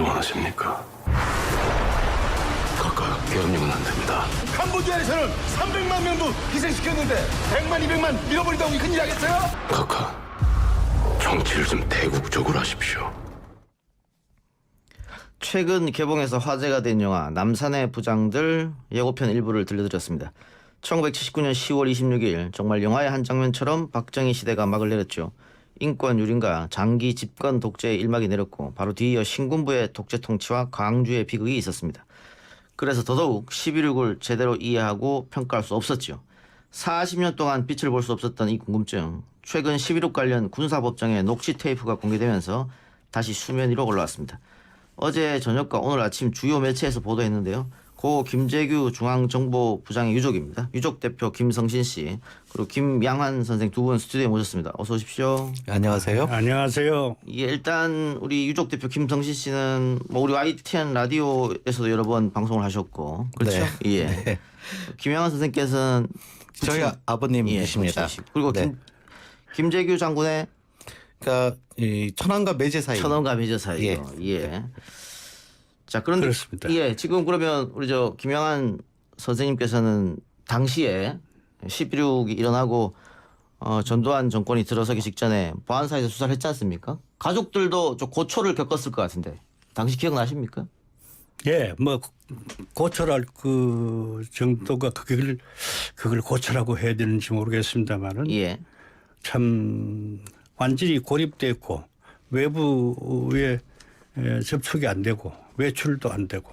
원하십니까? 각각 계엄령은 안 됩니다. 캄보디아에서는 300만 명도 희생시켰는데 100만, 200만 밀어버린다고 큰일 하겠어요? 각각 정치를 좀 대국적으로 하십시오. 최근 개봉해서 화제가 된 영화 남산의 부장들 예고편 일부를 들려드렸습니다. 1979년 10월 26일 정말 영화의 한 장면처럼 박정희 시대가 막을 내렸죠. 인권 유린과 장기 집권 독재의 일막이 내렸고 바로 뒤이어 신군부의 독재 통치와 광주의 비극이 있었습니다. 그래서 더더욱 11.6을 제대로 이해하고 평가할 수 없었죠. 40년 동안 빛을 볼 수 없었던 이 궁금증, 최근 11.6 관련 군사법정의 녹취 테이프가 공개되면서 다시 수면 위로 올라왔습니다. 어제 저녁과 오늘 아침 주요 매체에서 보도했는데요. 고 김재규 중앙정보부장의 유족입니다. 유족 대표 김성신 씨 그리고 김양환 선생 두 분 스튜디오에 모셨습니다. 어서 오십시오. 안녕하세요. 안녕하세요. 예, 일단 우리 유족 대표 김성신 씨는 뭐 우리 YTN 라디오에서도 여러 번 방송을 하셨고 그렇죠? 네. 예. 네. 김양환 선생께서는 저희 아버님이십니다. 그리고 네. 김재규 장군의 그러니까 이 천안과 매제 사이. 천원과 매저 사이요. 예. 자, 그런데 그렇습니다. 예, 지금 그러면 우리 저 김양환 선생님께서는 당시에 11.6이 일어나고 전두환 정권이 들어서기 직전에 보안사에서 수사를 했지 않습니까? 가족들도 좀 고초를 겪었을 것 같은데 당시 기억나십니까? 예, 뭐 고철할 그 정도가 그걸 고철하고 해야 되는지 모르겠습니다만은 예. 참 완전히 고립됐고 외부에 접촉이 안 되고 외출도 안 되고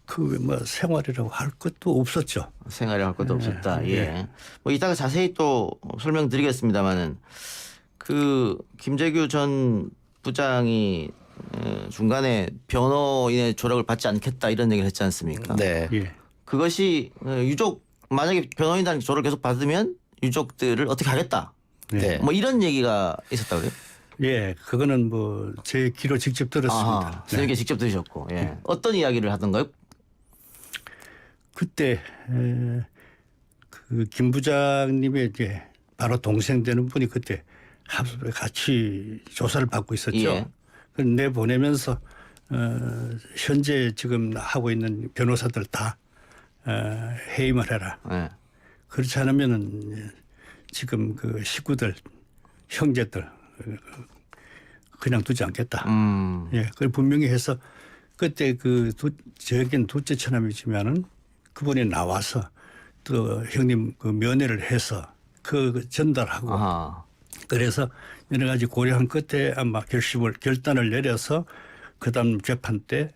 그 뭐 생활이라고 할 것도 없었죠. 생활을 할 것도 없었다. 예. 예. 뭐 이따가 자세히 또 설명드리겠습니다만은 그 김재규 전 부장이 중간에 변호인의 조력을 받지 않겠다 이런 얘기를 했지 않습니까? 네. 예. 그것이 유족 만약에 변호인단 조를 계속 받으면 유족들을 어떻게 하겠다. 네. 뭐 이런 얘기가 있었다 그래요? 예, 그거는 뭐 제 귀로 직접 들었습니다. 네. 선생님께 직접 들으셨고 예. 어떤 이야기를 하던가요? 그때 그 김 부장님의 이제 바로 동생 되는 분이 그때 합수에 같이 조사를 받고 있었죠. 예. 그걸 내보내면서 현재 지금 하고 있는 변호사들 다 해임을 해라. 예. 그렇지 않으면은 지금 그 식구들 형제들 그냥 두지 않겠다. 예, 그걸 분명히 해서 그때 저에겐 둘째 처남이지만은 그분이 나와서 또 형님 그 면회를 해서 그 전달하고 아하. 그래서 여러 가지 고려한 끝에 아마 결단을 내려서 그다음 재판 때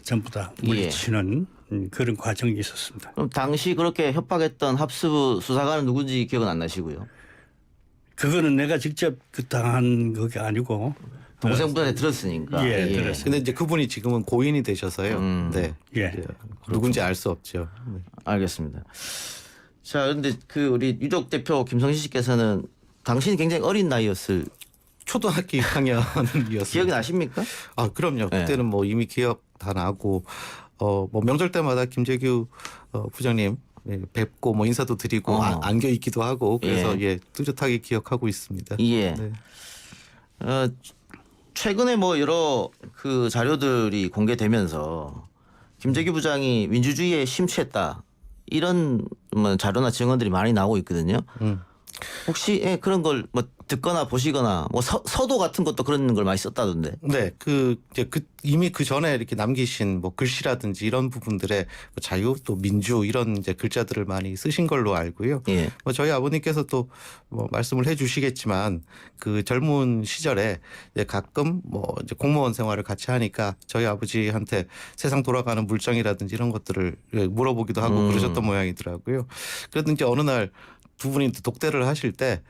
전부 다 물리치는 그런 과정이 있었습니다. 그럼 당시 그렇게 협박했던 합수부 수사관은 누군지 기억은 안 나시고요? 그거는 내가 직접 그 당한 그게 아니고 동생분한테 들었으니까. 예, 들었어요. 근데 이제 그분이 지금은 고인이 되셔서요. 네. 예. 이제 누군지 알 수 없죠. 네. 알겠습니다. 자, 그런데 그 우리 유족 대표 김성신 씨께서는 당신이 굉장히 어린 나이였을 초등학교 6학년이었어요. 기억이 나십니까? 아, 그럼요. 네. 그때는 뭐 이미 기억 다 나고 뭐 명절 때마다 김재규 부장님 뵙고 뭐 인사도 드리고 안겨 있기도 하고 그래서 예, 뚜렷하게 기억하고 있습니다. 예. 네. 최근에 뭐 여러 그 자료들이 공개되면서 김재규 부장이 민주주의에 심취했다 이런 뭐 자료나 증언들이 많이 나오고 있거든요. 혹시 그런 걸 뭐 듣거나 보시거나 뭐 서도 같은 것도 그런 걸 많이 썼다던데. 네, 이미 그 전에 이렇게 남기신 뭐 글씨라든지 이런 부분들에 뭐 자유 또 민주 이런 이제 글자들을 많이 쓰신 걸로 알고요. 예. 뭐 저희 아버님께서 또 뭐 말씀을 해주시겠지만 그 젊은 시절에 이제 가끔 뭐 이제 공무원 생활을 같이 하니까 저희 아버지한테 세상 돌아가는 물정이라든지 이런 것들을 물어보기도 하고 그러셨던 모양이더라고요. 그래도 이제 어느 날 두 분이 독대를 하실 때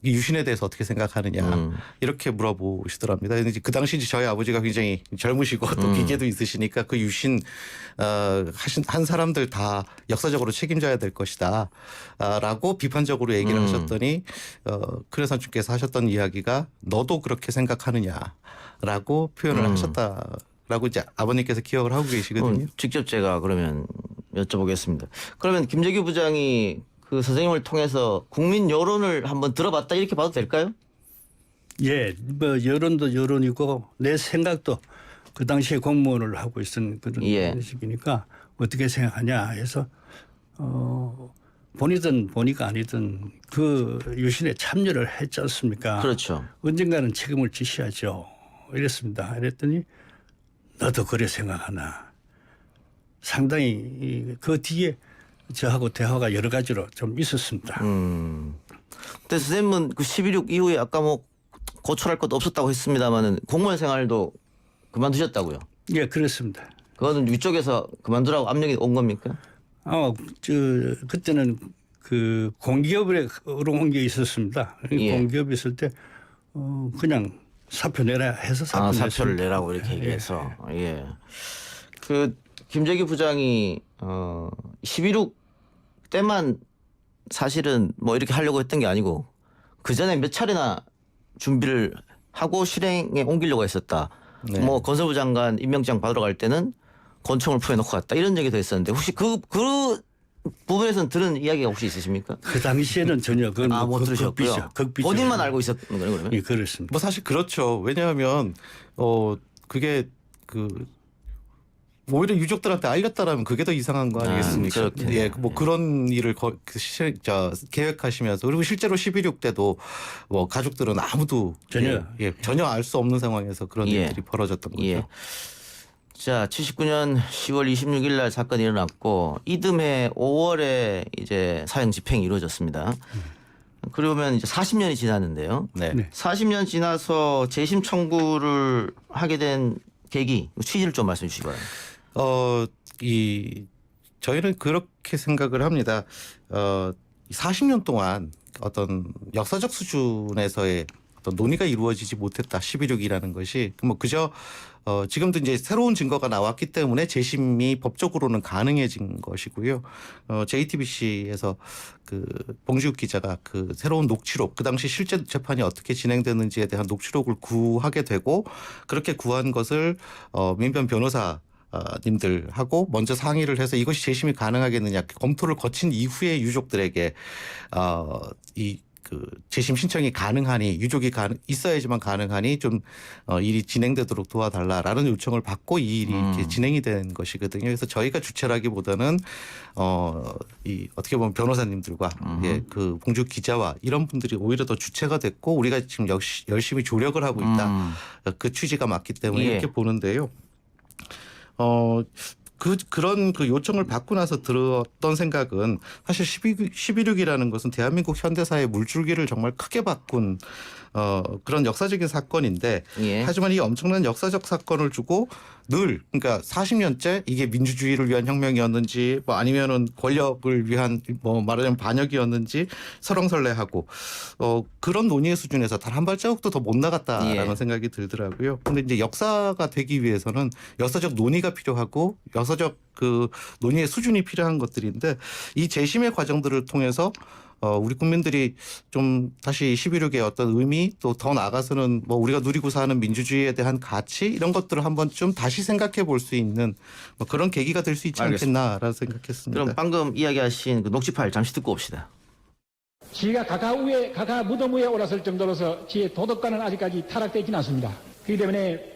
이 유신에 대해서 어떻게 생각하느냐 이렇게 물어보시더랍니다. 근데 그 당시 저희 아버지가 굉장히 젊으시고 또 기계도 있으시니까 그 유신 한 사람들 다 역사적으로 책임져야 될 것이다라고 비판적으로 얘기를 하셨더니 크레산주께서 하셨던 이야기가 너도 그렇게 생각하느냐라고 표현을 하셨다라고 이제 아버님께서 기억을 하고 계시거든요. 직접 제가 그러면 여쭤보겠습니다. 그러면 김재규 부장이 그 선생님을 통해서 국민 여론을 한번 들어봤다 이렇게 봐도 될까요? 예, 뭐 여론도 여론이고 내 생각도 그 당시에 공무원을 하고 있었던 그런 예. 시기니까 어떻게 생각하냐 해서 본이든 본의가 아니든 그 유신에 참여를 했지 않습니까? 그렇죠. 언젠가는 책임을 지셔야죠. 이랬습니다. 이랬더니 너도 그래 생각하나. 상당히 그 뒤에 저하고 대화가 여러 가지로 좀 있었습니다. 근데 선생님은 그 12.6 이후에 아까 뭐 고출할 것도 없었다고 했습니다만은 공무원 생활도 그만두셨다고요? 예, 그렇습니다. 그거는 위쪽에서 그만두라고 압력이 온 겁니까? 그때는 그 공기업으로 온 게 있었습니다. 예. 공기업이 있을 때 그냥 사표 내라 해서 사표 사표를 냈습니다. 내라고 이렇게 얘기해서 예. 그 김재규 부장이 12.6 때만 사실은 뭐 이렇게 하려고 했던 게 아니고 그 전에 몇 차례나 준비를 하고 실행에 옮기려고 했었다. 네. 뭐 건설부 장관 임명장 받으러 갈 때는 권총을 풀어놓고 갔다 이런 얘기도 했었는데 혹시 그 부분에서는 들은 이야기가 혹시 있으십니까? 그 당시에는 전혀 그건 못 들으셨고요. 극비죠. 본인만 알고 있었던 거예요, 그러면? 예, 그렇습니다. 뭐 사실 그렇죠. 왜냐하면 그게 오히려 유족들한테 알렸다라면 그게 더 이상한 거 아니겠습니까? 그렇겠네요. 예, 뭐 그런 일을 계획하시면서 그리고 실제로 12.6 때도 뭐 가족들은 아무도 전혀 알 수 없는 상황에서 그런 예. 일들이 벌어졌던 거죠. 예. 자, 79년 10월 26일 날 사건이 일어났고 이듬해 5월에 이제 사형 집행이 이루어졌습니다. 그러면 이제 40년이 지났는데요. 네. 네. 40년 지나서 재심 청구를 하게 된 계기, 취지를 좀 말씀해 주시기 바랍니다. 저희는 그렇게 생각을 합니다. 40년 동안 어떤 역사적 수준에서의 어떤 논의가 이루어지지 못했다. 12.6이라는 것이 뭐 그저 지금도 이제 새로운 증거가 나왔기 때문에 재심이 법적으로는 가능해진 것이고요. JTBC에서 그 봉지욱 기자가 그 새로운 녹취록, 그 당시 실제 재판이 어떻게 진행됐는지에 대한 녹취록을 구하게 되고 그렇게 구한 것을 민변 변호사 님들하고 먼저 상의를 해서 이것이 재심이 가능하겠느냐 검토를 거친 이후에 유족들에게 그 재심 신청이 가능하니 유족이 있어야지만 가능하니 좀 일이 진행되도록 도와달라라는 요청을 받고 이 일이 이렇게 진행이 된 것이거든요. 그래서 저희가 주체라기보다는 어떻게 보면 변호사님들과 그 봉주 기자와 이런 분들이 오히려 더 주체가 됐고 우리가 지금 열심히 조력을 하고 있다. 그 취지가 맞기 때문에 이렇게 보는데요. 그런 그 요청을 받고 나서 들었던 생각은 사실 12.6이라는 것은 대한민국 현대사의 물줄기를 정말 크게 바꾼 그런 역사적인 사건인데 예. 하지만 이 엄청난 역사적 사건을 주고 늘 그러니까 40년째 이게 민주주의를 위한 혁명이었는지 뭐 아니면은 권력을 위한 뭐 말하자면 반역이었는지 설왕설래하고 그런 논의의 수준에서 단 한 발자국도 더 못 나갔다라는 예. 생각이 들더라고요. 근데 이제 역사가 되기 위해서는 역사적 논의가 필요하고 역사적 그 논의의 수준이 필요한 것들인데 이 재심의 과정들을 통해서 우리 국민들이 좀 다시 12.6의 어떤 의미 또 더 나아가서는 뭐 우리가 누리고 사는 민주주의에 대한 가치 이런 것들을 한번 좀 다시 생각해 볼 수 있는 뭐 그런 계기가 될 수 있지 않겠나라는 생각했습니다. 그럼 방금 이야기하신 그 녹취 파일 잠시 듣고 옵시다. 지가 가까 무덤 위에 올랐을 정도로서 지의 도덕관은 아직까지 타락되지는 않습니다. 그렇기 때문에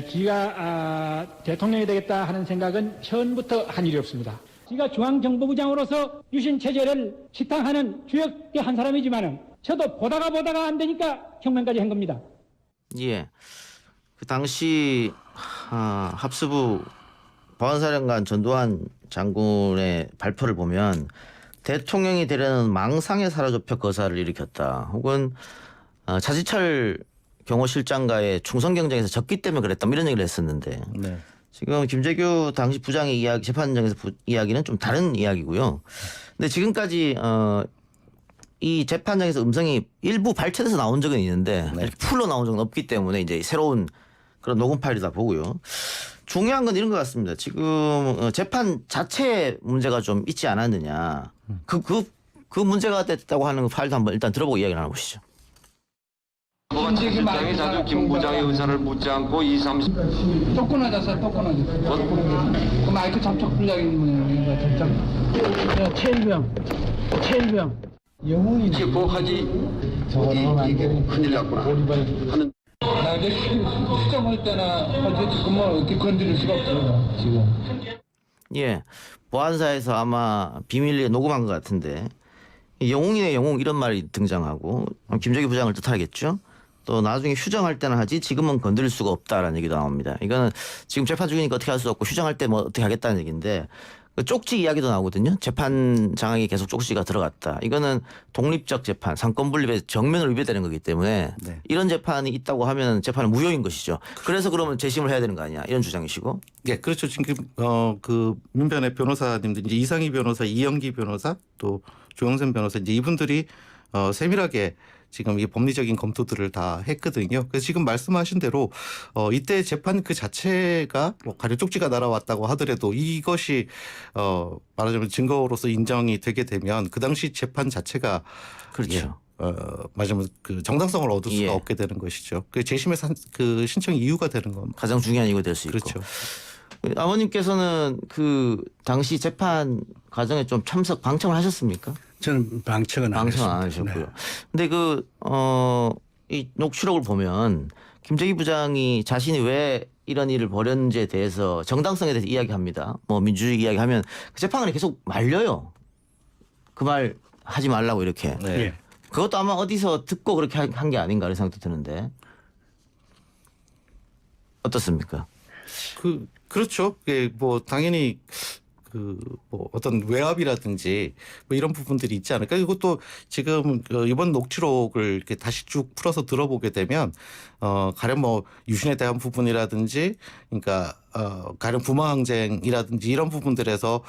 지가 대통령이 되겠다 하는 생각은 처음부터 한 일이 없습니다. 지가 중앙정보부장으로서 유신 체제를 지탕하는 주역의 한 사람이지만은 저도 보다가 안 되니까 혁명까지 한 겁니다. 예. 그 당시 합수부 보안사령관 전두환 장군의 발표를 보면 대통령이 되려는 망상의 사로잡혀 거사를 일으켰다. 혹은 차지철 경호실장과의 충성 경쟁에서 졌기 때문에 그랬다. 이런 얘기를 했었는데 네. 지금 김재규 당시 부장의 이야기, 재판장에서 이야기는 좀 다른 이야기고요. 근데 지금까지 이 재판장에서 음성이 일부 발췌돼서 나온 적은 있는데 이렇게 풀로 나온 적은 없기 때문에 이제 새로운 그런 녹음 파일이다 보고요. 중요한 건 이런 것 같습니다. 지금 재판 자체에 문제가 좀 있지 않았느냐. 그 문제가 됐다고 하는 파일도 한번 일단 들어보고 이야기를 나눠보시죠. 실장이 자주 김 부장의 의사를 묻지 않고 2, 3... 또 끊어졌어. 그 마이크 접촉 불량인 분이에요. 체일병. 영웅이 체포하지 이게 큰일 났구나 하는 나중에 수정할 때나 어쨌든 그만 어떻게 건드릴 수가 없어요 지금. 예, 보안사에서 아마 비밀리에 녹음한 것 같은데 영웅이네 영웅 이런 말이 등장하고 김재규 부장을 뜻하겠죠. 또 나중에 휴정할 때는 하지 지금은 건드릴 수가 없다라는 얘기도 나옵니다. 이거는 지금 재판 중이니까 어떻게 할 수 없고 휴정할 때 뭐 어떻게 하겠다는 얘기인데 그 쪽지 이야기도 나오거든요. 재판장에게 계속 쪽지가 들어갔다. 이거는 독립적 재판, 상권 분립의 정면을 위배되는 거기 때문에 네. 이런 재판이 있다고 하면 재판은 무효인 것이죠. 그래서 그러면 재심을 해야 되는 거 아니야? 이런 주장이시고. 예, 그렇죠. 지금 그 민변의 변호사님들 이제 이상희 변호사, 이영기 변호사, 또 조영선 변호사 이제 이분들이 세밀하게 지금 이 법리적인 검토들을 다 했거든요. 그래서 지금 말씀하신 대로 이때 재판 그 자체가 뭐 가료 쪽지가 날아왔다고 하더라도 이것이 말하자면 증거로서 인정이 되게 되면 그 당시 재판 자체가 그렇죠. 말하자면 그 정당성을 얻을 수가 예. 없게 되는 것이죠. 그 재심의 그 신청 이유가 되는 겁니다. 가장 중요한 이유가 될 수 있고. 그렇죠. 아버님께서는 그 당시 재판 과정에 좀 방청을 하셨습니까? 저는 방청은 안 방청 안 했습니다. 하셨고요. 네. 근데 이 녹취록을 보면 김재기 부장이 자신이 왜 이런 일을 벌였는지에 대해서 정당성에 대해서 이야기합니다. 뭐 민주주의 이야기하면 그 재판관이 계속 말려요. 그 말 하지 말라고 이렇게. 네. 예. 그것도 아마 어디서 듣고 그렇게 한 게 아닌가 이런 생각도 드는데 어떻습니까? 그렇죠. 예, 뭐 당연히 그 뭐 어떤 외압이라든지 뭐 이런 부분들이 있지 않을까. 이것도 지금 이번 녹취록을 이렇게 다시 쭉 풀어서 들어보게 되면 가령 뭐 유신에 대한 부분이라든지 그러니까 가령 부마항쟁이라든지 이런 부분들에서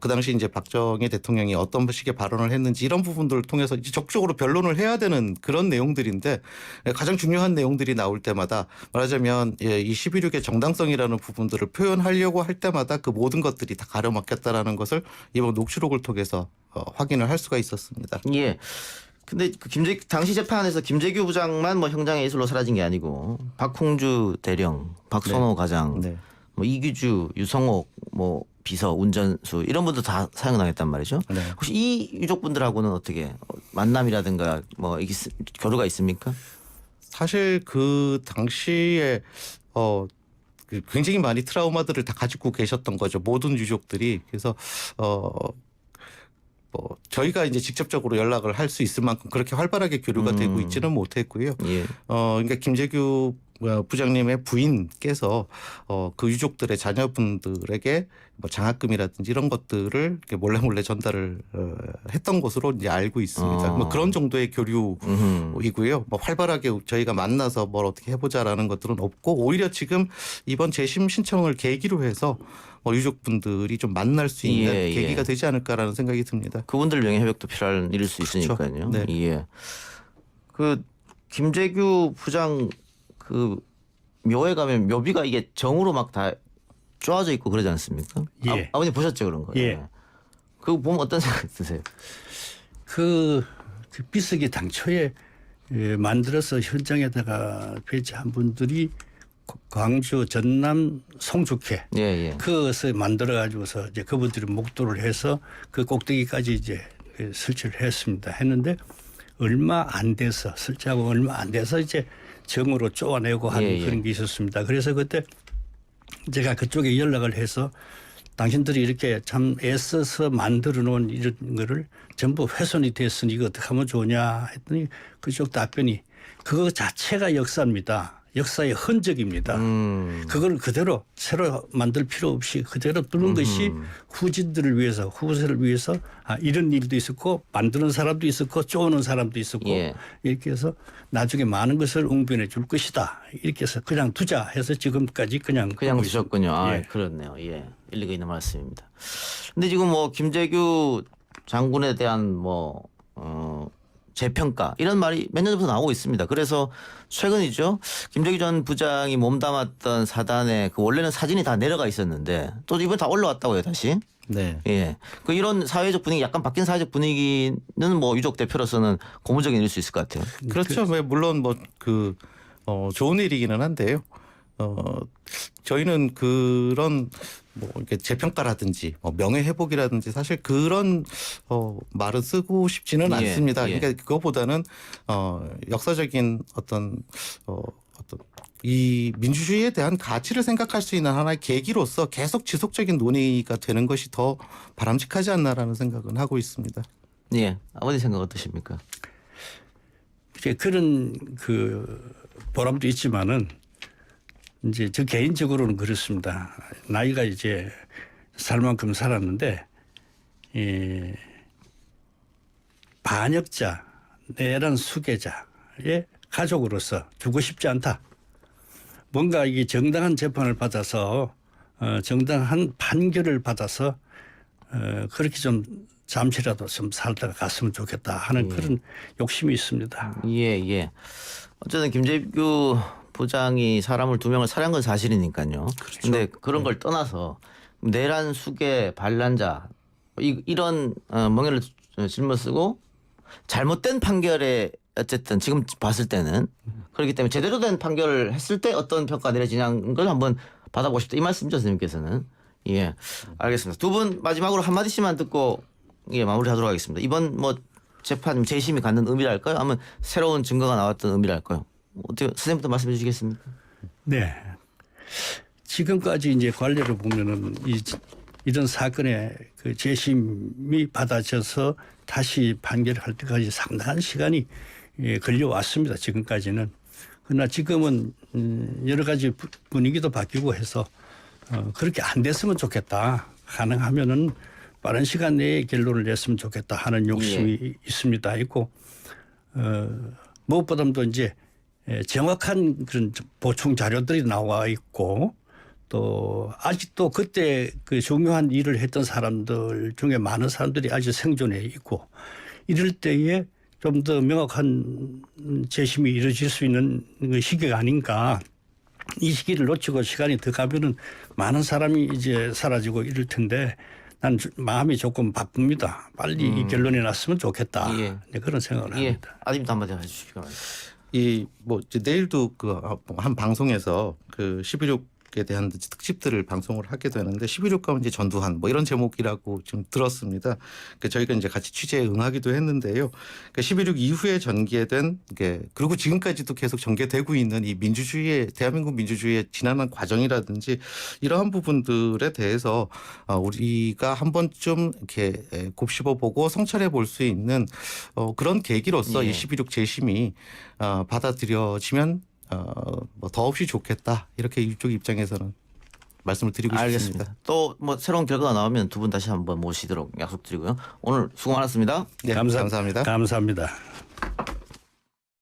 그 당시 이제 박정희 대통령이 어떤 식의 발언을 했는지 이런 부분들을 통해서 이제 적극적으로 변론을 해야 되는 그런 내용들인데 가장 중요한 내용들이 나올 때마다 말하자면 이 11.6의 정당성이라는 부분들을 표현하려고 할 때마다 그 모든 것들이 다 가려막혔다라는 것을 이번 녹취록을 통해서 확인을 할 수가 있었습니다. 예. 근데 그 당시 재판에서 김재규 부장만 뭐 형장의 예술로 사라진 게 아니고 박홍주 대령, 박선호 가장, 네. 뭐 이규주, 유성옥, 뭐 비서, 운전수 이런 분들 다 사형당했단 말이죠. 네. 혹시 이 유족분들하고는 어떻게 만남이라든가 뭐 교류가 있습니까? 사실 그 당시에 그 굉장히 많이 트라우마들을 다 가지고 계셨던 거죠. 모든 유족들이. 그래서 뭐 저희가 이제 직접적으로 연락을 할 수 있을 만큼 그렇게 활발하게 교류가 되고 있지는 못했고요. 예. 그러니까 김재규 부장님의 부인께서 그 유족들의 자녀분들에게 뭐 장학금이라든지 이런 것들을 이렇게 몰래 전달을 했던 것으로 이제 알고 있습니다. 뭐 그런 정도의 교류이고요. 뭐 활발하게 저희가 만나서 뭘 어떻게 해보자라는 것들은 없고 오히려 지금 이번 재심 신청을 계기로 해서 유족분들이 좀 만날 수 있는 예, 예. 계기가 되지 않을까라는 생각이 듭니다. 그분들 명예 회복도 필요한 일일 수 그렇죠. 있으니까요. 네. 예. 그 김재규 부장 그 묘에 가면 묘비가 이게 정으로 막 다 쪼아져 있고 그러지 않습니까? 예. 아버님 보셨죠 그런 거? 예. 그거 보면 어떤 생각 드세요? 그 비석이 당초에 만들어서 현장에다가 배치한 분들이 광주, 전남, 송죽회 예, 예. 그것을 만들어 가지고서 이제 그분들이 목도를 해서 그 꼭대기까지 이제 설치를 했는데 얼마 안 돼서 설치하고 얼마 안 돼서 이제 정으로 쪼아내고 하는 예, 예. 그런 게 있었습니다. 그래서 그때 제가 그쪽에 연락을 해서 당신들이 이렇게 참 애써서 만들어 놓은 이런 거를 전부 훼손이 됐으니 이거 어떻게 하면 좋냐 했더니 그쪽 답변이 그거 자체가 역사입니다. 역사의 흔적입니다. 그걸 그대로 새로 만들 필요 없이 그대로 두는 것이 후진들을 위해서 후세를 위해서 이런 일도 있었고 만드는 사람도 있었고 쪼는 사람도 있었고 예. 이렇게 해서 나중에 많은 것을 웅변해 줄 것이다. 이렇게 해서 그냥 두자 해서 지금까지 그냥 두셨군요. 아, 예. 그렇네요. 예. 일리가 있는 말씀입니다. 근데 지금 뭐 김재규 장군에 대한 뭐 재평가 이런 말이 몇 년 전부터 나오고 있습니다. 그래서 최근이죠. 김재규 전 부장이 몸담았던 사단에 그 원래는 사진이 다 내려가 있었는데 또 이번에 다 올라왔다고요, 다시. 네. 예. 그 이런 사회적 분위기, 약간 바뀐 사회적 분위기는 뭐 유족 대표로서는 고무적인 일일 수 있을 것 같아요. 그렇죠. 물론 뭐 좋은 일이기는 한데요. 저희는 그런 뭐 이렇게 재평가라든지 명예 회복이라든지 사실 그런 말은 쓰고 싶지는 예, 않습니다. 예. 그러니까 그거보다는 역사적인 어떤 이 민주주의에 대한 가치를 생각할 수 있는 하나의 계기로서 계속 지속적인 논의가 되는 것이 더 바람직하지 않나라는 생각은 하고 있습니다. 예, 아버지 생각 어떠십니까? 그런 그 보람도 있지만은 이제 저 개인적으로는 그렇습니다. 나이가 이제 살 만큼 살았는데 이 반역자, 내란 수괴자의 가족으로서 주고 싶지 않다. 뭔가 이게 정당한 재판을 받아서 정당한 판결을 받아서 그렇게 좀 잠시라도 좀 살다가 갔으면 좋겠다 하는 그런 욕심이 있습니다. 예, 예. 어쨌든 김재규 부장이 사람을 2명을 살해한 건 사실이니까요. 그런데 그런 걸 떠나서 내란 수괴 반란자 이런 멍해를 짊어쓰고 잘못된 판결에 어쨌든 지금 봤을 때는 그렇기 때문에 제대로 된 판결을 했을 때 어떤 평가 내려지냐는 걸 한번 받아보고 싶다 이 말씀이죠, 선생님께서는. 예, 알겠습니다. 두 분 마지막으로 한 마디씩만 듣고 예 마무리하도록 하겠습니다. 이번 뭐 재판 재심이 갖는 의미랄까요? 아니면 새로운 증거가 나왔던 의미랄까요? 어떻게 선생님부터 말씀해 주시겠습니까? 네. 지금까지 이제 관례를 보면은 이런 사건의 그 재심이 받아져서 다시 판결할 때까지 상당한 시간이 걸려왔습니다. 지금까지는. 그러나 지금은 여러 가지 분위기도 바뀌고 해서 그렇게 안 됐으면 좋겠다. 가능하면은 빠른 시간 내에 결론을 냈으면 좋겠다 하는 욕심이 있습니다. 있고 무엇보다도 이제 정확한 그런 보충 자료들이 나와 있고 또 아직도 그때 그 중요한 일을 했던 사람들 중에 많은 사람들이 아직 생존해 있고 이럴 때에 좀 더 명확한 재심이 이루어질 수 있는 시기가 아닌가. 이 시기를 놓치고 시간이 더 가면은 많은 사람이 이제 사라지고 이럴 텐데 난 마음이 조금 바쁩니다. 빨리 이 결론이 났으면 좋겠다. 예. 네, 그런 생각을 예, 합니다. 아님도 한마디 해주시기 바랍니다. 이 뭐 내일도 그 한 방송에서 그 11.6에 대한 특집들을 방송을 하게 되는데 11.6과 이제 전두환 뭐 이런 제목이라고 좀 들었습니다. 그러니까 저희가 이제 같이 취재에 응하기도 했는데요. 그러니까 11.6 이후에 전개된 게 그리고 지금까지도 계속 전개되고 있는 이 민주주의의 대한민국 민주주의의 지난한 과정이라든지 이러한 부분들에 대해서 우리가 한 번쯤 이렇게 곱씹어 보고 성찰해 볼 수 있는 그런 계기로서 예. 이 11.6 재심이 받아들여지면 뭐 더없이 좋겠다 이렇게 이쪽 입장에서는 말씀을 드리고 알겠습니다. 싶습니다. 또 뭐 새로운 결과가 나오면 두 분 다시 한번 모시도록 약속드리고요. 오늘 수고 많았습니다. 네, 감사합니다. 감사합니다.